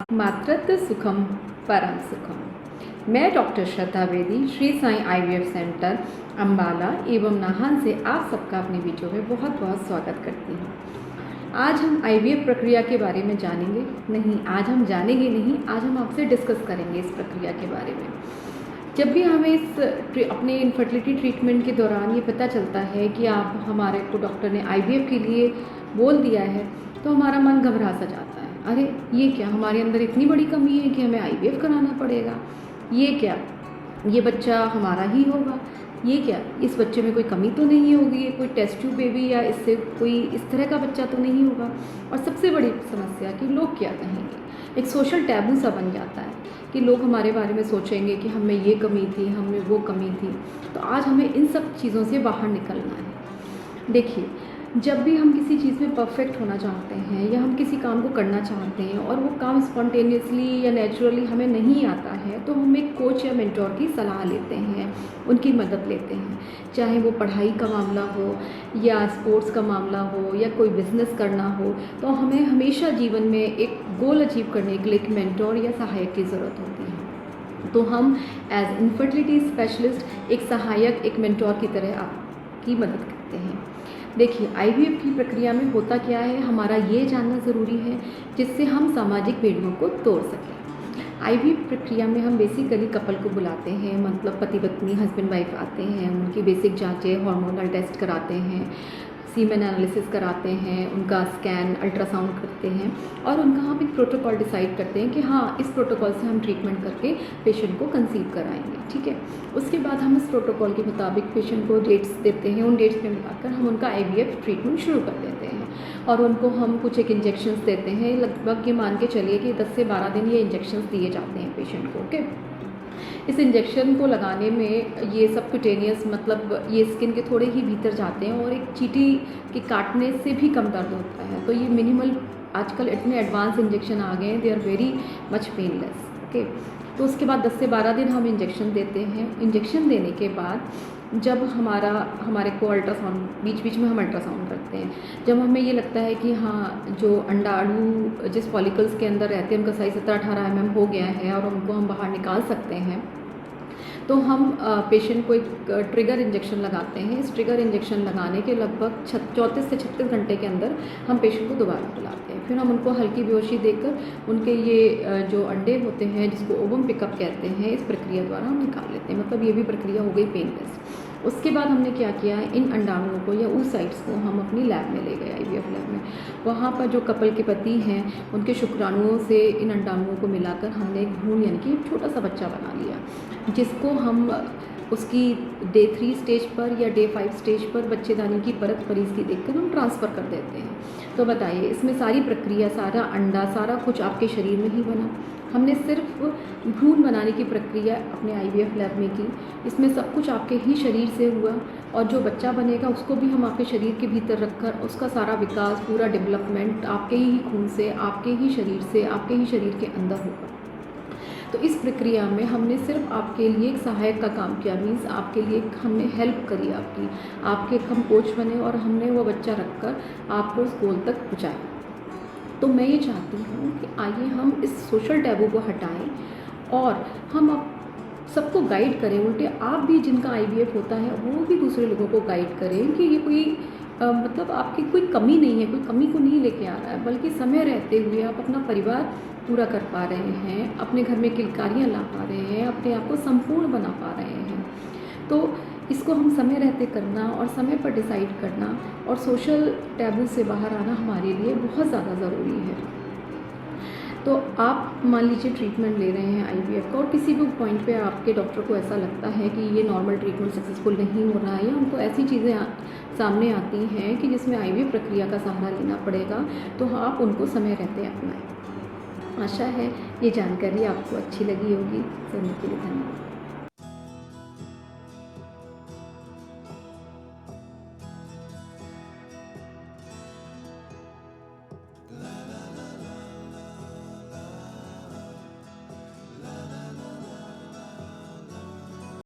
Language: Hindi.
मातृत्व सुखम परम सुखम। मैं डॉक्टर श्रद्धा बेदी, श्री साईं आईवीएफ सेंटर अम्बाला एवं नाहन से आप सबका अपनी वीडियो में बहुत बहुत स्वागत करती हूँ। आज हम आईवीएफ प्रक्रिया के बारे में जानेंगे नहीं, आज हम जानेंगे नहीं, आज हम आपसे डिस्कस करेंगे इस प्रक्रिया के बारे में। जब भी हमें अपने इनफर्टिलिटी ट्रीटमेंट के दौरान ये पता चलता है कि आप हमारे को डॉक्टर ने आईवीएफ के लिए बोल दिया है, तो हमारा मन घबरा सा जाता है। अरे ये क्या, हमारे अंदर इतनी बड़ी कमी है कि हमें आईवीएफ कराना पड़ेगा? ये क्या, ये बच्चा हमारा ही होगा? ये क्या, इस बच्चे में कोई कमी तो नहीं होगी, ये कोई टेस्ट ट्यूब बेबी या इससे कोई इस तरह का बच्चा तो नहीं होगा? और सबसे बड़ी समस्या कि लोग क्या कहेंगे, एक सोशल टैबू सा बन जाता है कि लोग हमारे बारे में सोचेंगे कि हमें ये कमी थी, हमें वो कमी थी। तो आज हमें इन सब चीज़ों से बाहर निकलना है। देखिए, जब भी हम किसी चीज़ में परफेक्ट होना चाहते हैं या हम किसी काम को करना चाहते हैं और वो काम स्पॉन्टेनियसली या नेचुरली हमें नहीं आता है, तो हम एक कोच या मेंटोर की सलाह लेते हैं, उनकी मदद लेते हैं। चाहे वो पढ़ाई का मामला हो या स्पोर्ट्स का मामला हो या कोई बिज़नेस करना हो, तो हमें हमेशा जीवन में एक गोल अचीव करने के लिए एक मेंटोर या सहायक की ज़रूरत होती है। तो हम एज इनफर्टिलिटी स्पेशलिस्ट एक सहायक, एक मेंटोर की तरह आपकी मदद करते हैं। देखिए, आईवीएफ की प्रक्रिया में होता क्या है, हमारा ये जानना ज़रूरी है जिससे हम सामाजिक बेड़ियों को तोड़ सकें। आईवीएफ प्रक्रिया में हम बेसिकली कपल को बुलाते हैं, मतलब पति पत्नी हस्बैंड वाइफ आते हैं, उनकी बेसिक जांचें, हार्मोनल टेस्ट कराते हैं, सीमेन एनालिसिस कराते हैं, उनका स्कैन, अल्ट्रासाउंड करते हैं और उनका हम एक प्रोटोकॉल डिसाइड करते हैं कि हाँ, इस प्रोटोकॉल से हम ट्रीटमेंट करके पेशेंट को कंसीव कराएंगे। ठीक है, उसके बाद हम इस प्रोटोकॉल के मुताबिक पेशेंट को डेट्स देते हैं, उन डेट्स पे मिलाकर हम उनका आईवीएफ ट्रीटमेंट शुरू कर देते हैं और उनको हम कुछ एक इंजेक्शंस देते हैं। लगभग ये मान के चलिए कि 10 से 12 दिन ये इंजेक्शंस दिए जाते हैं पेशेंट को। ओके, इस इंजेक्शन को लगाने में ये सबक्यूटेनियस, मतलब ये स्किन के थोड़े ही भीतर जाते हैं और एक चींटी के काटने से भी कम दर्द होता है। तो ये मिनिमल, आजकल इतने एडवांस इंजेक्शन आ गए हैं, they are very much painless. Okay, तो उसके बाद 10 से 12 दिन हम इंजेक्शन देते हैं। इंजेक्शन देने के बाद जब हमारे को अल्ट्रासाउंड, बीच बीच में हम अल्ट्रासाउंड करते हैं, जब हमें ये लगता है कि हाँ, जो अंडाणु जिस फॉलिकल्स के अंदर रहते हैं उनका साइज 17-18 mm हो गया है और उनको हम बाहर निकाल सकते हैं, तो हम पेशेंट को एक ट्रिगर इंजेक्शन लगाते हैं। इस ट्रिगर इंजेक्शन लगाने के लगभग 34 से 36 घंटे के अंदर हम पेशेंट को दोबारा बुलाते हैं। फिर हम उनको हल्की बेहोशी देकर उनके ये जो अंडे होते हैं, जिसको ओवम पिकअप कहते हैं, इस प्रक्रिया द्वारा हम निकाल लेते हैं। मतलब ये भी प्रक्रिया हो गई पेनलेस। उसके बाद हमने क्या किया है, इन अंडाणुओं को या oocytes को हम अपनी लैब में ले गए, आईवीएफ लैब में। वहाँ पर जो कपल के पति हैं, उनके शुक्राणुओं से इन अंडाणुओं को मिलाकर हमने एक भ्रूण यानी कि छोटा सा बच्चा बना लिया, जिसको हम उसकी डे 3 स्टेज पर या डे 5 स्टेज पर बच्चेदानी की परत मरीज़ की देखकर हम ट्रांसफ़र कर देते हैं। तो बताइए, इसमें सारी प्रक्रिया, सारा अंडा, सारा कुछ आपके शरीर में ही बना। हमने सिर्फ भ्रूण बनाने की प्रक्रिया अपने आईवीएफ लैब में की। इसमें सब कुछ आपके ही शरीर से हुआ और जो बच्चा बनेगा उसको भी हम आपके शरीर के भीतर रखकर उसका सारा विकास, पूरा डेवलपमेंट आपके ही खून से, आपके ही शरीर से, आपके ही शरीर के अंदर होगा। तो इस प्रक्रिया में हमने सिर्फ आपके लिए एक सहायक का काम किया, मीन्स आपके लिए हमने हेल्प करी आपके हम कोच बने और हमने वो बच्चा रखकर आपको उस गोल तक पहुँचाया। तो मैं ये चाहती हूँ कि आइए हम इस सोशल टैबू को हटाएं और हम अब सबको गाइड करें। उल्टे आप भी, जिनका आईवीएफ होता है, वो भी दूसरे लोगों को गाइड करें कि ये कोई मतलब आपकी कोई कमी नहीं है, कोई कमी को नहीं लेके आ रहा है, बल्कि समय रहते हुए आप अपना परिवार पूरा कर पा रहे हैं, अपने घर में किलकारियाँ ला पा रहे हैं, अपने आप को संपूर्ण बना पा रहे हैं। तो इसको हम समय रहते करना और समय पर डिसाइड करना और सोशल टैबू से बाहर आना हमारे लिए बहुत ज़्यादा ज़रूरी है। तो आप मान लीजिए ट्रीटमेंट ले रहे हैं आईवीएफ का और किसी भी पॉइंट पे आपके डॉक्टर को ऐसा लगता है कि ये नॉर्मल ट्रीटमेंट सक्सेसफुल नहीं हो रहा है या उनको ऐसी चीज़ें सामने आती हैं कि जिसमें आईवीएफ प्रक्रिया का सहारा लेना पड़ेगा, तो आप उनको समय रहते अपनाएं। आशा है ये जानकारी आपको अच्छी लगी होगी। सुनने के लिए धन्यवाद।